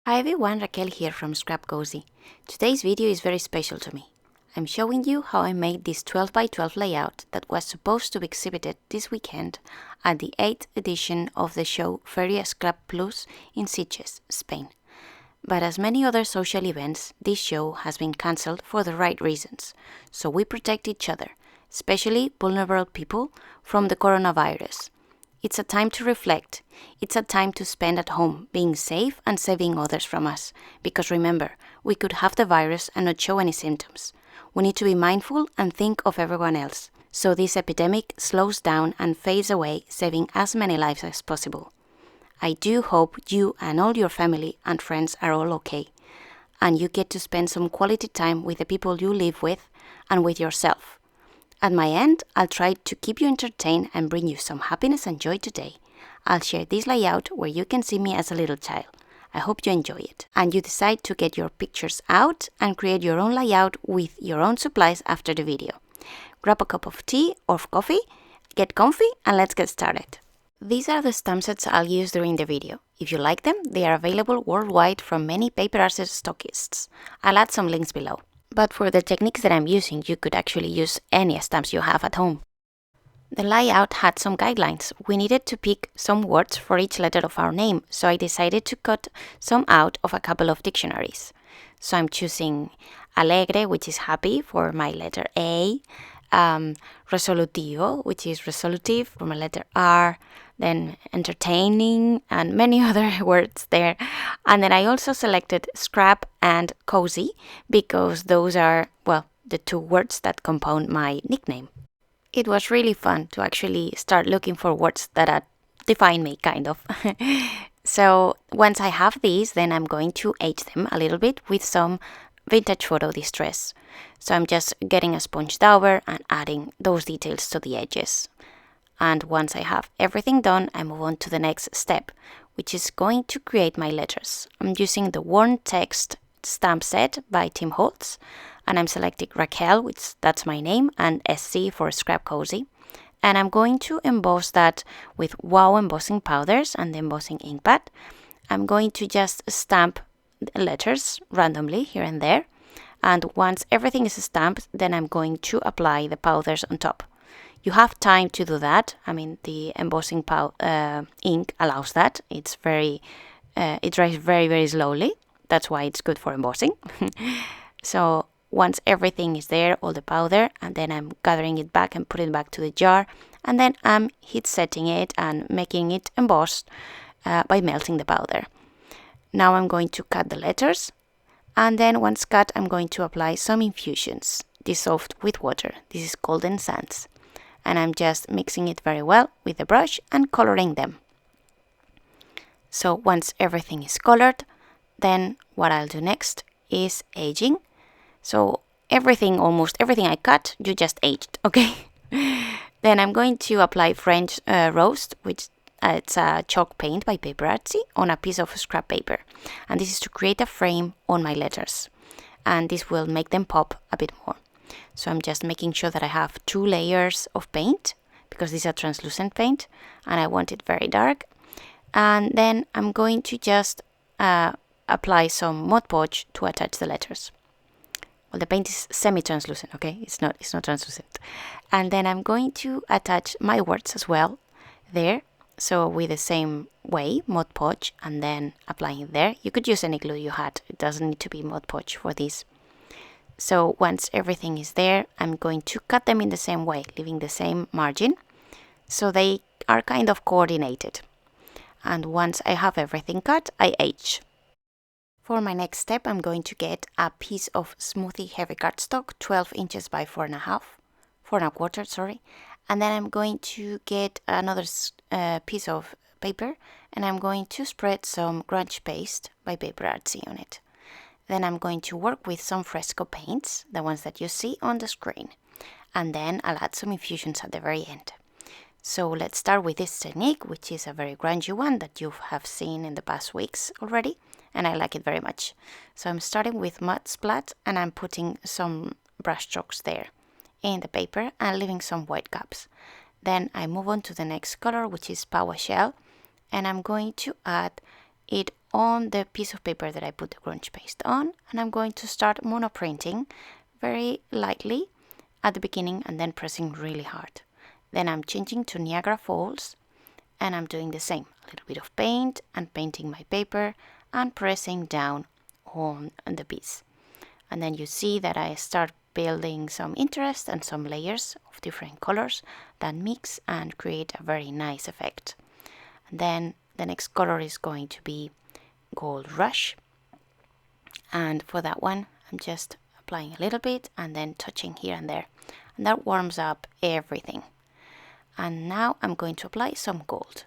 Hi everyone, Raquel here from Scrap Cozy. Today's video is very special to me. I'm showing you how I made this 12 by 12 layout that was supposed to be exhibited this weekend at the 8th edition of the show Feria Scrap Plus in Sitges, Spain. But as many other social events, this show has been cancelled for the right reasons, so we protect each other, especially vulnerable people, from the coronavirus. It's a time to reflect. It's a time to spend at home, being safe and saving others from us. Because remember, we could have the virus and not show any symptoms. We need to be mindful and think of everyone else, so this epidemic slows down and fades away, saving as many lives as possible. I do hope you and all your family and friends are all okay, and you get to spend some quality time with the people you live with and with yourself. At my end, I'll try to keep you entertained and bring you some happiness and joy today. I'll share this layout where you can see me as a little child. I hope you enjoy it. And you decide to get your pictures out and create your own layout with your own supplies after the video. Grab a cup of tea or coffee, get comfy, and let's get started. These are the stamp sets I'll use during the video. If you like them, they are available worldwide from many paper arts stockists. I'll add some links below. But for the techniques that I'm using, you could actually use any stamps you have at home. The layout had some guidelines. We needed to pick some words for each letter of our name, so I decided to cut some out of a couple of dictionaries. So I'm choosing alegre, which is happy, for my letter A, resolutivo, which is resolutive, for my letter R, then entertaining, and many other words there. And then I also selected scrap and cozy because those are, well, the two words that compound my nickname. It was really fun to actually start looking for words that define me, kind of. So once I have these, then I'm going to age them a little bit with some vintage photo distress. So I'm just getting a sponge dauber and adding those details to the edges. And once I have everything done, I move on to the next step, which is going to create my letters. I'm using the Worn Text stamp set by Tim Holtz, and I'm selecting Raquel, which that's my name, and SC for Scrap Cozy. And I'm going to emboss that with Wow embossing powders and the embossing ink pad. I'm going to just stamp letters randomly here and there. And once everything is stamped, then I'm going to apply the powders on top. You have time to do that. I mean, the embossing ink allows that. It dries very, very slowly. That's why it's good for embossing. So once everything is there, all the powder, and then I'm gathering it back and putting it back to the jar, and then I'm heat setting it and making it embossed by melting the powder. Now I'm going to cut the letters, and then once cut, I'm going to apply some infusions dissolved with water. This is golden sands, and I'm just mixing it very well with the brush and coloring them. So once everything is colored, then what I'll do next is aging. So almost everything I cut, you just aged, okay? Then I'm going to apply French roast, which it's a chalk paint by Paper Artsy on a piece of scrap paper. And this is to create a frame on my letters. And this will make them pop a bit more. So I'm just making sure that I have 2 layers of paint, because this is a translucent paint, and I want it very dark. And then I'm going to just apply some Mod Podge to attach the letters. Well, the paint is semi-translucent, okay? It's not translucent. And then I'm going to attach my words as well there. So with the same way, Mod Podge, and then applying it there. You could use any glue you had. It doesn't need to be Mod Podge for this. So once everything is there, I'm going to cut them in the same way, leaving the same margin, so they are kind of coordinated. And once I have everything cut, I age. For my next step, I'm going to get a piece of smoothie heavy cardstock, 12 inches by 4.25, sorry. And then I'm going to get another piece of paper, and I'm going to spread some grunge paste by Paper Artsy on it. Then I'm going to work with some fresco paints, the ones that you see on the screen. And then I'll add some infusions at the very end. So let's start with this technique, which is a very grungy one that you have seen in the past weeks already, and I like it very much. So I'm starting with mud splat, and I'm putting some brush strokes there in the paper and leaving some white caps. Then I move on to the next color, which is Power Shell, and I'm going to add it on the piece of paper that I put the grunge paste on, and I'm going to start monoprinting very lightly at the beginning and then pressing really hard. Then I'm changing to Niagara Falls and I'm doing the same, a little bit of paint and painting my paper and pressing down on the piece. And then you see that I start building some interest and some layers of different colors that mix and create a very nice effect. And then the next color is going to be Gold Rush, and for that one I'm just applying a little bit and then touching here and there, and that warms up everything. And now I'm going to apply some gold.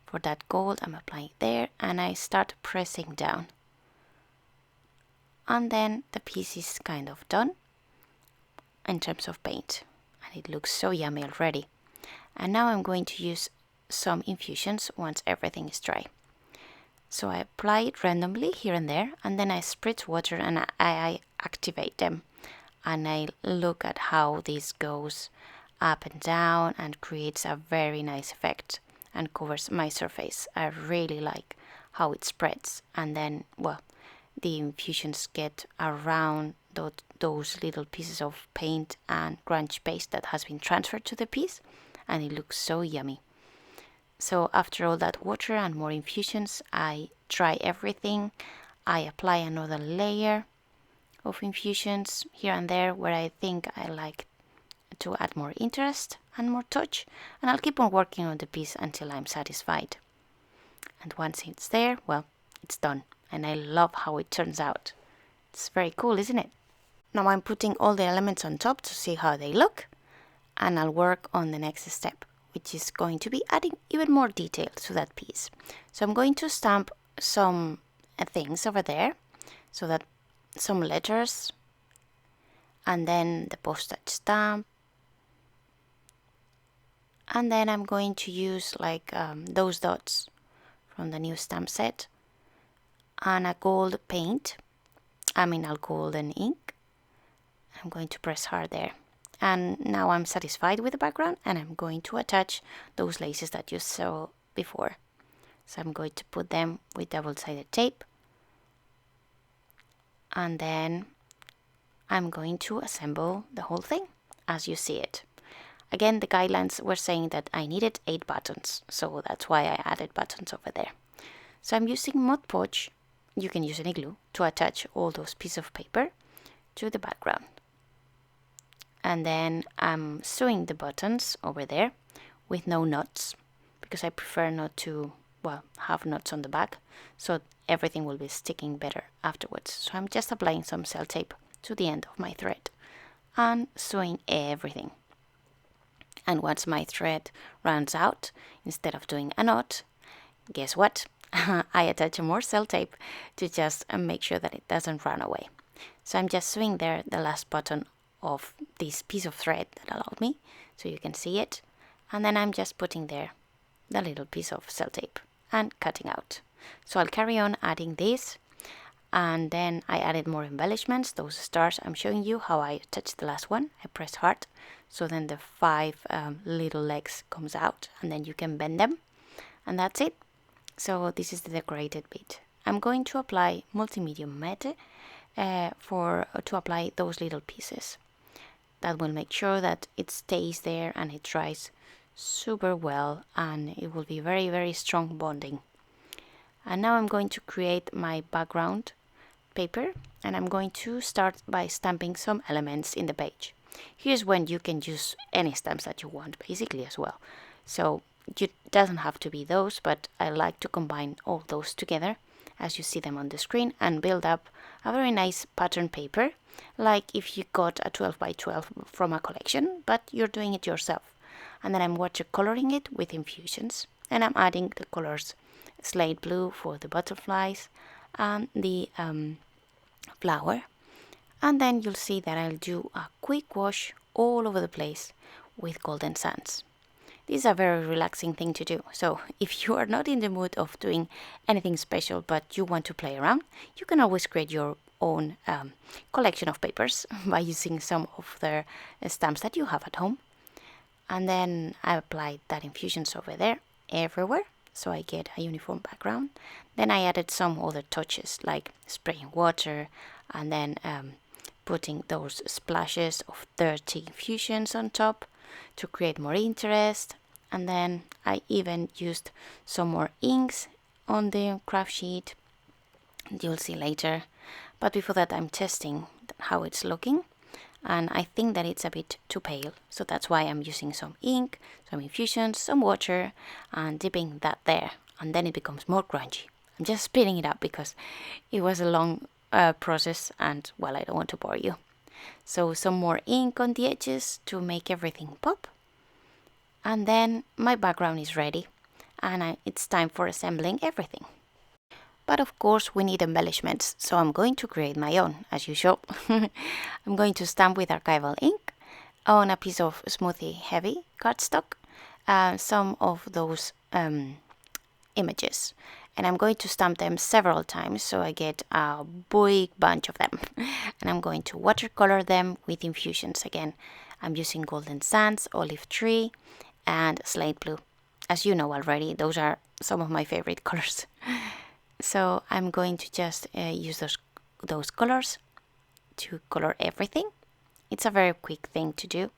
For that gold I'm applying there and I start pressing down, and then the piece is kind of done in terms of paint, and it looks so yummy already. And now I'm going to use some infusions once everything is dry. So I apply it randomly here and there, and then I spritz water and I activate them, and I look at how this goes up and down and creates a very nice effect and covers my surface. I really like how it spreads, and then, well, the infusions get around those little pieces of paint and grunge paste that has been transferred to the piece, and it looks so yummy. So after all that water and more infusions, I dry everything. I apply another layer of infusions here and there where I think I like to add more interest and more touch, and I'll keep on working on the piece until I'm satisfied. And once it's there, well, it's done, and I love how it turns out. It's very cool, isn't it? Now I'm putting all the elements on top to see how they look, and I'll work on the next step, which is going to be adding even more detail to that piece. So I'm going to stamp some things over there, so that some letters, and then the postage stamp, and then I'm going to use like those dots from the new stamp set and a gold paint, a golden ink. I'm going to press hard there. And now I'm satisfied with the background, and I'm going to attach those laces that you saw before. So I'm going to put them with double-sided tape, and then I'm going to assemble the whole thing as you see it. Again, the guidelines were saying that I needed 8 buttons, so that's why I added buttons over there. So I'm using Mod Podge, you can use any glue, to attach all those pieces of paper to the background. And then I'm sewing the buttons over there with no knots, because I prefer not to, well, have knots on the back, so everything will be sticking better afterwards. So I'm just applying some sellotape to the end of my thread and sewing everything. And once my thread runs out, instead of doing a knot, guess what? I attach more sellotape to just make sure that it doesn't run away. So I'm just sewing there the last button of this piece of thread that allowed me, so you can see it, and then I'm just putting there the little piece of sellotape and cutting out. So I'll carry on adding this, and then I added more embellishments, those stars. I'm showing you how I attached the last one. I press hard, so then the 5 little legs comes out, and then you can bend them, and that's it. So this is the decorated bit. I'm going to apply multi-medium matte to apply those little pieces. That will make sure that it stays there and it dries super well, and it will be very, very strong bonding. And now I'm going to create my background paper, and I'm going to start by stamping some elements in the page. Here's when you can use any stamps that you want basically as well. So it doesn't have to be those, but I like to combine all those together as you see them on the screen and build up a very nice pattern paper, like if you got a 12 by 12 from a collection, but you're doing it yourself. And then I'm watercoloring it with infusions, and I'm adding the colors slate blue for the butterflies and the flower. And then you'll see that I'll do a quick wash all over the place with golden sands. This is a very relaxing thing to do, so if you are not in the mood of doing anything special but you want to play around, you can always create your own collection of papers by using some of the stamps that you have at home. And then I applied that infusions over there everywhere, so I get a uniform background. Then I added some other touches like spraying water and then putting those splashes of dirty infusions on top to create more interest. And then I even used some more inks on the craft sheet. You'll see later. But before that, I'm testing how it's looking. And I think that it's a bit too pale. So that's why I'm using some ink, some infusions, some water, and dipping that there. And then it becomes more grungy. I'm just speeding it up because it was a long process and, well, I don't want to bore you. So some more ink on the edges to make everything pop. And then my background is ready. And it's time for assembling everything. But of course we need embellishments, so I'm going to create my own, as usual. I'm going to stamp with archival ink on a piece of smoothie heavy cardstock some of those images. And I'm going to stamp them several times so I get a big bunch of them. And I'm going to watercolor them with infusions again. I'm using Golden Sands, Olive Tree, and Slate Blue. As you know already, those are some of my favorite colors. So I'm going to just use those colors to color everything. It's a very quick thing to do.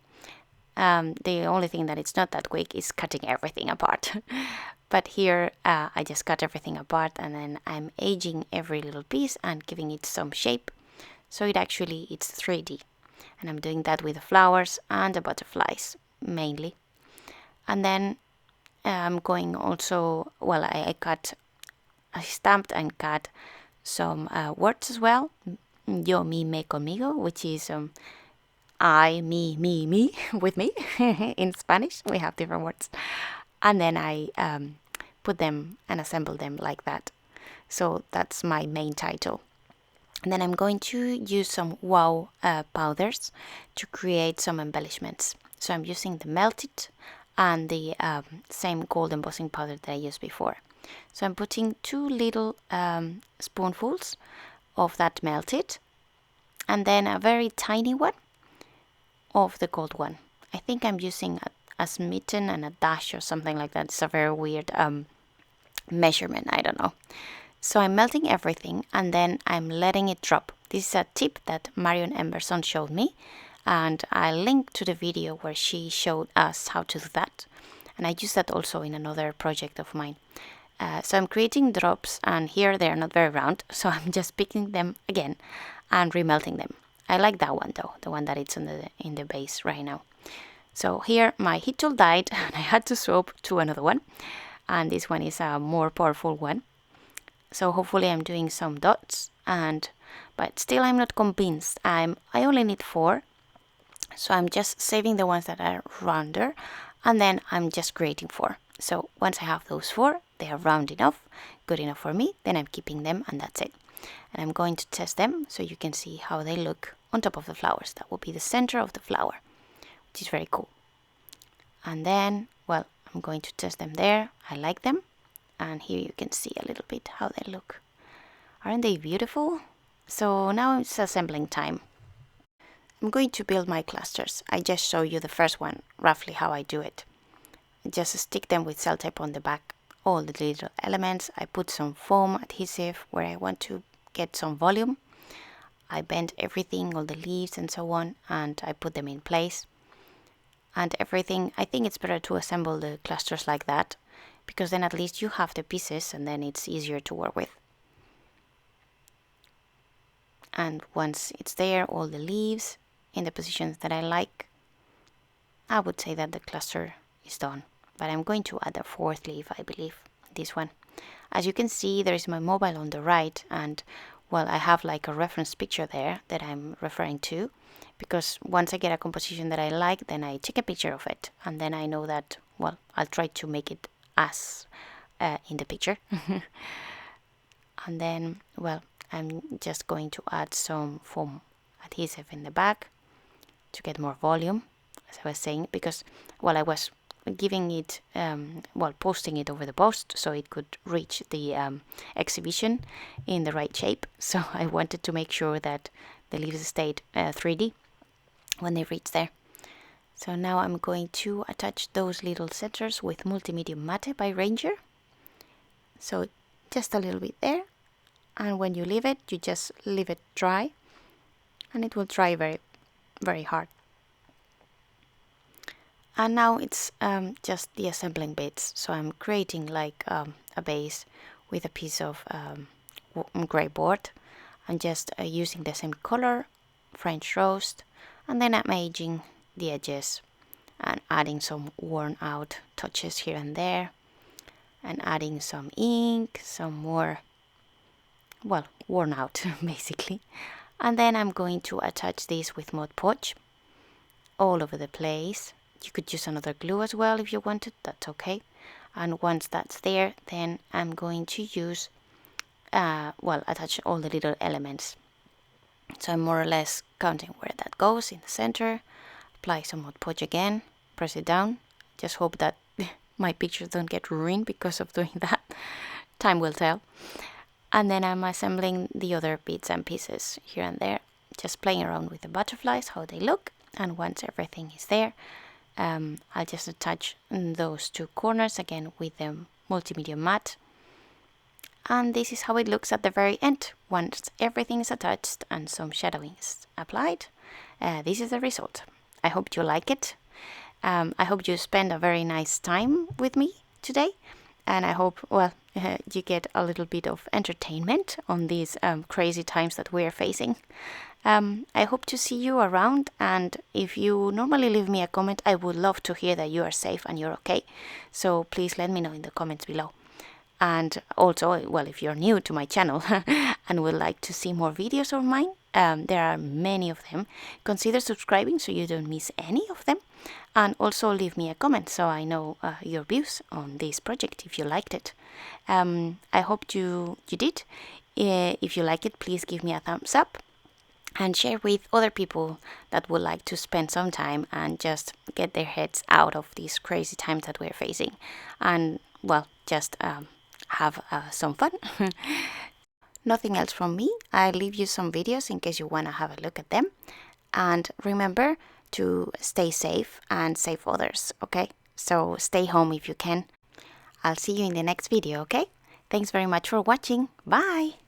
The only thing that it's not that quick is cutting everything apart. But here I just cut everything apart and then I'm aging every little piece and giving it some shape. So it's 3D. And I'm doing that with the flowers and the butterflies mainly. And then I'm going also, well, I stamped and cut some words as well. Yo, mi, me, conmigo, which is I, me, with me. In Spanish, we have different words. And then I put them and assemble them like that. So that's my main title. And then I'm going to use some wow powders to create some embellishments. So I'm using the melted and the same gold embossing powder that I used before. So I'm putting 2 little spoonfuls of that melted and then a very tiny one of the gold one. I think I'm using a smitten and a dash or something like that. It's a very weird measurement, I don't know. So I'm melting everything and then I'm letting it drop. This is a tip that Marion Emberson showed me and I'll link to the video where she showed us how to do that. And I use that also in another project of mine. So I'm creating drops and here they're not very round, so I'm just picking them again and remelting them. I like that one though, the one that it's in the base right now. So here my heat tool died and I had to swap to another one, and this one is a more powerful one. So hopefully I'm doing some dots, but still I'm not convinced. I only need 4, so I'm just saving the ones that are rounder and then I'm just creating 4. So once I have those 4, they are round enough, good enough for me, then I'm keeping them and that's it. And I'm going to test them so you can see how they look on top of the flowers. That will be the center of the flower, which is very cool. And then, well, I'm going to test them there. I like them. And here you can see a little bit how they look. Aren't they beautiful? So now it's assembling time. I'm going to build my clusters. I just show you the first one, roughly how I do it. I just stick them with sellotape on the back, all the little elements. I put some foam adhesive where I want to get some volume. I bend everything, all the leaves and so on, and I put them in place. And everything, I think it's better to assemble the clusters like that, because then at least you have the pieces and then it's easier to work with. And once it's there, all the leaves in the positions that I like, I would say that the cluster is done. But I'm going to add a 4th leaf, I believe, this one. As you can see, there is my mobile on the right, and well, I have like a reference picture there that I'm referring to, because once I get a composition that I like, then I take a picture of it, and then I know that, well, I'll try to make it as in the picture. And then, well, I'm just going to add some foam adhesive in the back to get more volume, as I was saying, because, well, I was giving it, posting it over the post so it could reach the exhibition in the right shape. So I wanted to make sure that the leaves stayed 3D when they reach there. So now I'm going to attach those little centers with Multimedium Matte by Ranger. So just a little bit there, and when you leave it, you just leave it dry, and it will dry very, very hard. And now it's just the assembling bits. So I'm creating like a base with a piece of grey board. I'm just using the same color, French roast, and then I'm aging the edges and adding some worn out touches here and there, and adding some ink, some more, well, worn out basically. And then I'm going to attach this with Mod Podge all over the place. You could use another glue as well if you wanted, that's okay. And once that's there, then I'm going to use, attach all the little elements. So I'm more or less counting where that goes in the center. Apply some Mod Podge again, press it down. Just hope that my pictures don't get ruined because of doing that. Time will tell. And then I'm assembling the other bits and pieces here and there, just playing around with the butterflies, how they look. And once everything is there, I'll just attach those two corners again with the multimedia mat. And this is how it looks at the very end. Once everything is attached and some shadowing is applied, this is the result. I hope you like it. I hope you spend a very nice time with me today. And I hope, you get a little bit of entertainment on these crazy times that we're facing. I hope to see you around, and if you normally leave me a comment, I would love to hear that you are safe and you're okay. So please let me know in the comments below. And also, if you're new to my channel and would like to see more videos of mine, there are many of them. Consider subscribing so you don't miss any of them. And also leave me a comment so I know your views on this project if you liked it. I hope you did. If you like it, please give me a thumbs up and share with other people that would like to spend some time and just get their heads out of these crazy times that we're facing. And just have some fun. Nothing else from me. I'll leave you some videos in case you want to have a look at them. And remember to stay safe and save others, okay? So stay home if you can. I'll see you in the next video, okay? Thanks very much for watching. Bye!